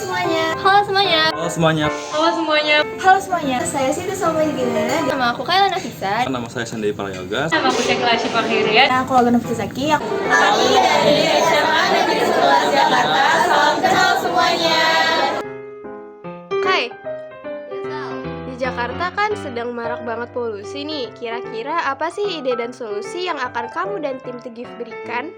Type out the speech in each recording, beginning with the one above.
semuanya. Halo semuanya. Halo semuanya. Halo semuanya. Halo semuanya. Saya Siti Somalidina. Nama aku Kayla Nafisa. Nama saya Sandi Prayoga. Nama aku Cekla Syifahiriat. Aku Logan Nafisaki. Kami dari SMA Negeri 11 Jakarta. Salam kenal semuanya. Hai. Di Jakarta kan sedang marak banget polusi nih. Kira-kira apa sih ide dan solusi yang akan kamu dan tim Tegif berikan?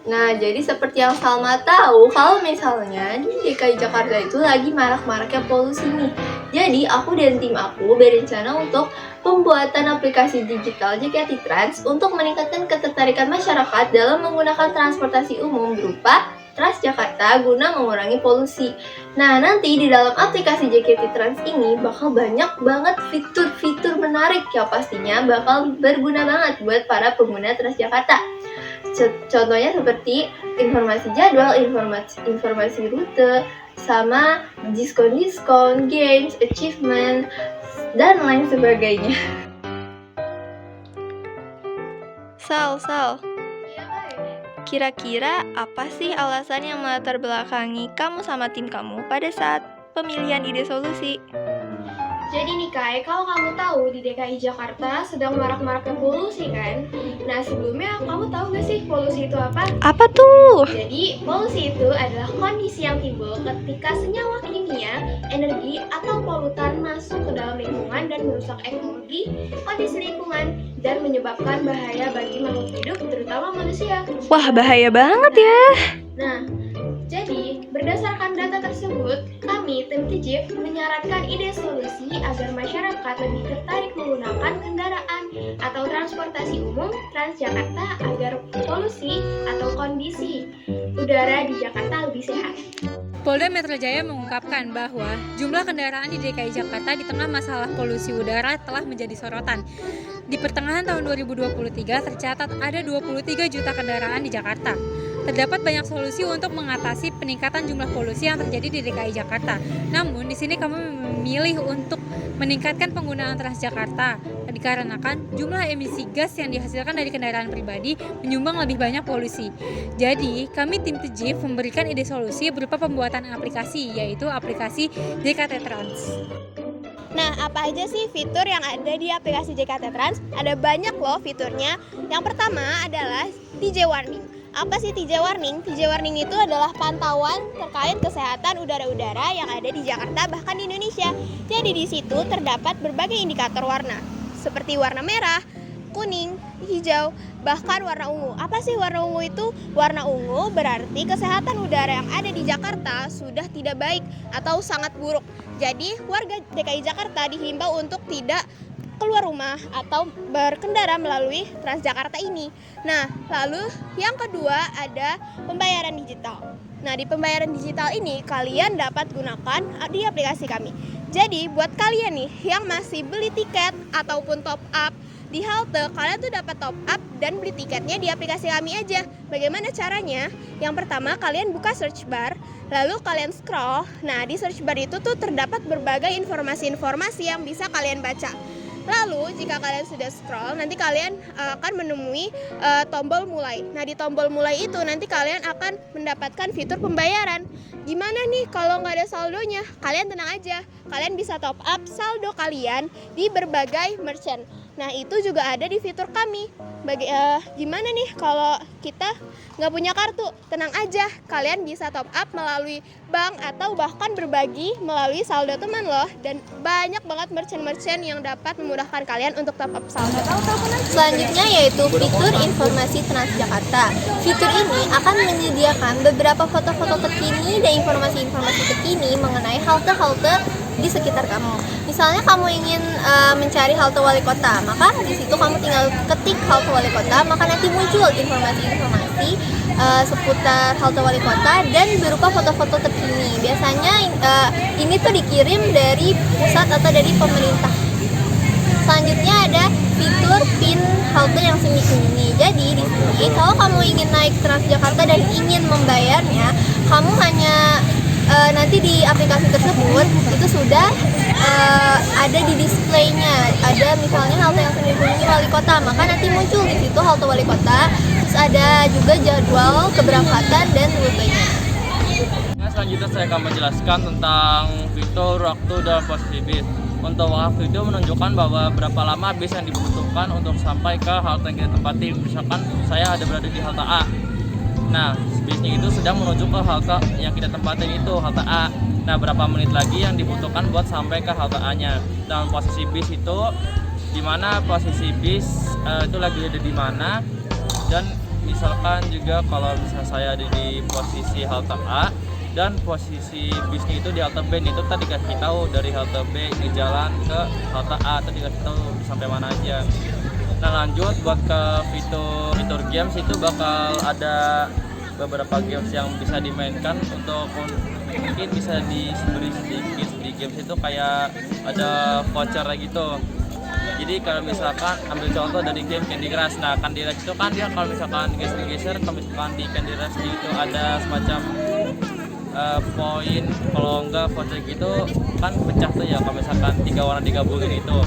Nah, jadi seperti yang Salma tahu, kalau misalnya di DKI Jakarta itu lagi marak-maraknya polusi nih. Jadi, aku dan tim aku berencana untuk pembuatan aplikasi digital JKT Trans untuk meningkatkan ketertarikan masyarakat dalam menggunakan transportasi umum berupa Transjakarta guna mengurangi polusi. Nah, nanti di dalam aplikasi JKT Trans ini bakal banyak banget fitur-fitur menarik yang pastinya bakal berguna banget buat para pengguna Transjakarta. Contohnya seperti informasi jadwal, informasi rute, sama diskon-diskon, games, achievement, dan lain sebagainya. Sal. Kira-kira apa sih alasan yang melatar belakangi kamu sama tim kamu pada saat pemilihan ide solusi? Jadi nih Kai, kalau kamu tahu di DKI Jakarta sedang marak-maraknya polusi kan? Nah sebelumnya kamu tahu gak sih polusi itu apa? Apa tuh? Jadi polusi itu adalah kondisi yang timbul ketika senyawa kimia, energi, atau polutan masuk ke dalam lingkungan dan merusak ekologi, kondisi lingkungan, dan menyebabkan bahaya bagi makhluk hidup, terutama manusia. Wah, bahaya banget ya. Nah, jadi berdasarkan data tersebut, kami tim Tegif menyarankan ide solusi agar masyarakat lebih tertarik menggunakan kendaraan atau transportasi umum Transjakarta agar polusi atau kondisi udara di Jakarta lebih sehat. Polda Metro Jaya mengungkapkan bahwa jumlah kendaraan di DKI Jakarta di tengah masalah polusi udara telah menjadi sorotan. Di pertengahan tahun 2023 tercatat ada 23 juta kendaraan di Jakarta. Terdapat banyak solusi untuk mengatasi peningkatan jumlah polusi yang terjadi di DKI Jakarta. Namun, di sini kami memilih untuk meningkatkan penggunaan Transjakarta dikarenakan jumlah emisi gas yang dihasilkan dari kendaraan pribadi menyumbang lebih banyak polusi. Jadi, kami tim Tegif memberikan ide solusi berupa pembuatan aplikasi, yaitu aplikasi JKT Trans. Nah, apa aja sih fitur yang ada di aplikasi JKT Trans? Ada banyak loh fiturnya. Yang pertama adalah TJ Warning. Apa sih TJ Warning? TJ Warning itu adalah pantauan terkait kesehatan udara-udara yang ada di Jakarta bahkan di Indonesia. Jadi di situ terdapat berbagai indikator warna seperti warna merah, kuning, hijau, bahkan warna ungu. Apa sih warna ungu itu? Warna ungu berarti kesehatan udara yang ada di Jakarta sudah tidak baik atau sangat buruk. Jadi warga DKI Jakarta dihimbau untuk tidak keluar rumah atau berkendara melalui Transjakarta ini. Nah, lalu yang kedua ada pembayaran digital. Nah, di pembayaran digital ini kalian dapat gunakan di aplikasi kami. Jadi, buat kalian nih yang masih beli tiket ataupun top up di halte, kalian tuh dapat top up dan beli tiketnya di aplikasi kami aja. Bagaimana caranya? Yang pertama, kalian buka search bar, lalu kalian scroll. Nah, di search bar itu tuh terdapat berbagai informasi-informasi yang bisa kalian baca. Lalu jika kalian sudah scroll, nanti kalian akan menemui tombol mulai. Nah, di tombol mulai itu nanti kalian akan mendapatkan fitur pembayaran. Gimana nih kalau nggak ada saldonya? Kalian tenang aja, kalian bisa top up saldo kalian di berbagai merchant. Nah, itu juga ada di fitur kami. Gimana nih kalau kita nggak punya kartu? Tenang aja, kalian bisa top up melalui bank atau bahkan berbagi melalui saldo teman loh. Dan banyak banget merchant-merchant yang dapat memudahkan kalian untuk top up saldo. Selanjutnya yaitu fitur informasi Transjakarta. Fitur ini akan menyediakan beberapa foto-foto terkini dan informasi-informasi terkini mengenai halte-halte di sekitar kamu. Misalnya kamu ingin mencari halte wali kota, maka di situ kamu tinggal ketik halte wali kota, maka nanti muncul informasi-informasi seputar halte wali kota dan berupa foto-foto terkini. Biasanya ini tuh dikirim dari pusat atau dari pemerintah. Selanjutnya ada fitur PIN halte yang sembunyi. Jadi di sini kalau kamu ingin naik Transjakarta dan ingin membayarnya, kamu hanya nanti di aplikasi tersebut itu sudah ada di displaynya, ada misalnya halte yang sembunyi wali kota, maka nanti muncul di situ halte wali kota, terus ada juga jadwal keberangkatan dan rutenya. selanjutnya saya akan menjelaskan tentang fitur waktu dan posisi bis. Untuk waktu itu menunjukkan bahwa berapa lama bis yang dibutuhkan untuk sampai ke halte yang kita tempati. Misalkan saya ada berada di halte A. Nah, bisnya itu sedang menuju ke halte yang kita tempatin itu, halte A. Nah, berapa menit lagi yang dibutuhkan buat sampai ke halte A-nya. Dan posisi bis itu di mana posisi bis itu lagi ada di mana. Dan misalkan juga kalau misalnya saya ada di posisi halte A dan posisi bisnya itu di halte B, itu tadi dikasih tahu dari halte B di jalan ke halte A, tadi dikasih tahu sampai mana aja. Nah, lanjut buat ke fitur games itu bakal ada beberapa games yang bisa dimainkan. Untuk mungkin bisa diberi sedikit di games itu kayak ada voucher gitu. Jadi kalau misalkan ambil contoh dari game Candy Crush, nah Candy Crush itu kan dia kalau misalkan geser-geser, kalau misalkan di Candy Crush itu ada semacam poin, kalau enggak voucher gitu kan pecah tuh ya, kalau misalkan 3 warna digabungin itu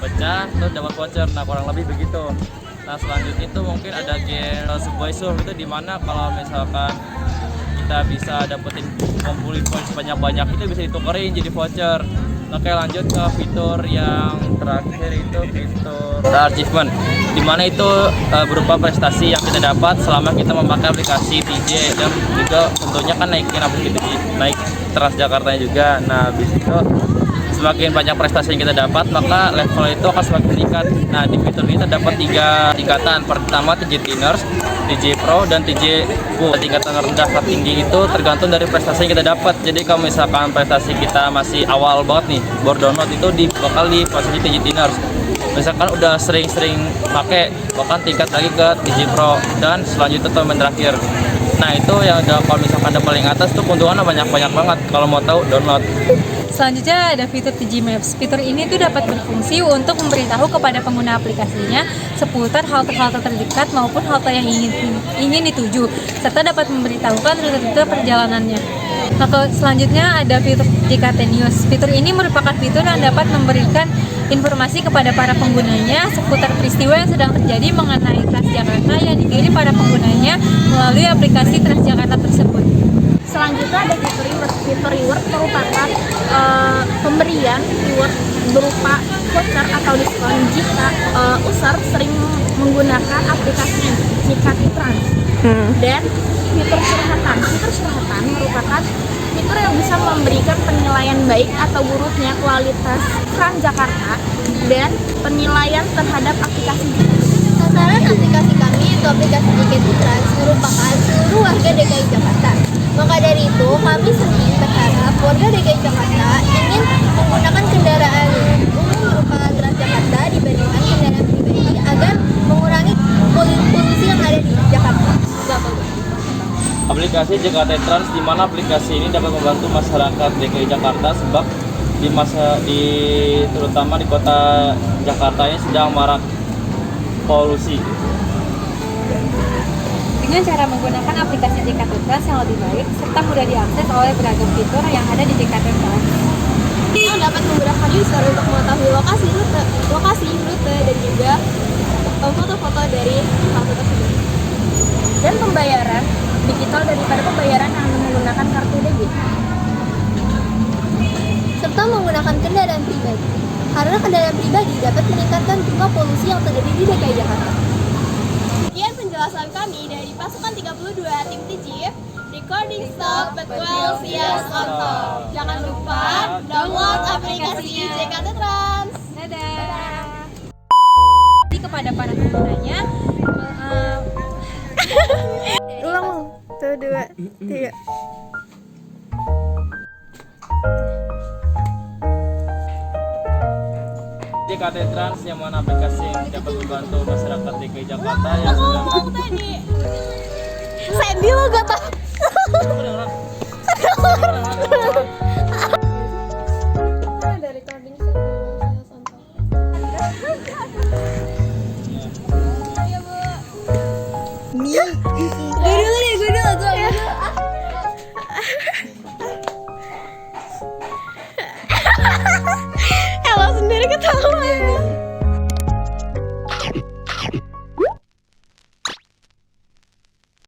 pecah terus dapat voucher. Nah, kurang lebih begitu. Nah, selanjutnya itu mungkin ada game Subway Surf, itu dimana kalau misalkan kita bisa dapetin kumpulin poin sebanyak-banyak itu bisa ditukerin jadi voucher. Oke, lanjut ke fitur yang terakhir, itu fitur achievement, dimana itu berupa prestasi yang kita dapat selama kita memakai aplikasi TJ, dan juga tentunya kan naikin aplikasi naik Transjakarta juga. Nah, habis itu semakin banyak prestasi yang kita dapat, maka level itu akan semakin meningkat. Nah, di fitur ini terdapat 3 tingkatan. Pertama TJ Tiners, TJ Pro, dan TJ Full. Tingkatan rendah ke tinggi itu tergantung dari prestasi yang kita dapat. Jadi kalau misalkan prestasi kita masih awal banget nih, baru download, itu bakal di posisi TJ Tiners. Misalkan udah sering-sering pakai, bahkan tingkat lagi ke TJ Pro, dan selanjutnya teman terakhir. Nah, itu yang udah, kalau misalkan ada paling atas tuh keuntungannya banyak banget. Kalau mau tahu, download. Selanjutnya ada fitur TJ Maps. Fitur ini tuh dapat berfungsi untuk memberitahu kepada pengguna aplikasinya seputar halte-halte terdekat maupun halte yang ingin dituju, serta dapat memberitahukan rute-rute perjalanannya. Nah, selanjutnya ada fitur JKT News. Fitur ini merupakan fitur yang dapat memberikan informasi kepada para penggunanya seputar peristiwa yang sedang terjadi mengenai Transjakarta yang dikirim para penggunanya melalui aplikasi Transjakarta tersebut. Selanjutnya ada fitur reward. Fitur reward merupakan pemberian reward berupa voucher atau diskon jika user sering menggunakan aplikasi JKT Trans. Dan fitur curhatan. Fitur curhatan merupakan fitur yang bisa memberikan penilaian baik atau buruknya kualitas Transjakarta dan penilaian terhadap aplikasi JKT. Sasaran aplikasi kami itu aplikasi JKT Trans merupakan seluruh warga DKI Jakarta. Maka dari itu, kami sendiri berharap warga DKI Jakarta ingin menggunakan kendaraan umum berupa Transjakarta dibandingkan kendaraan pribadi agar mengurangi polusi yang ada di Jakarta. Aplikasi JKT Trans, di mana aplikasi ini dapat membantu masyarakat DKI Jakarta sebab terutama di kota Jakarta yang sedang marak polusi. Dengan cara menggunakan aplikasi JKT Trans yang lebih baik serta mudah diakses oleh beragam fitur yang ada di JKT Trans, Yang dapat memudahkan user untuk mengetahui lokasi rute dan juga foto-foto dari halte tersebut. Dan pembayaran digital daripada pembayaran yang menggunakan kartu debit. Serta menggunakan kendaraan pribadi. Karena kendaraan pribadi dapat meningkatkan jumlah polusi yang terjadi di DKI Jakarta. Sekian penjelasan kami dari pasukan 32 tim TJIF. Recording stop, but we'll see us on top. Jangan lupa download aplikasi JKT Trans. dadah. Jadi kepada para penggunanya, Ulang, 1, 2, 3. JKT Trans, yang mana aplikasi yang dapat membantu masyarakat DKI Jakarta yang sedang Sandy lo gak tau. Ada recording stop. Iya, Bu. Gue dulu. Ella sendiri ketawa.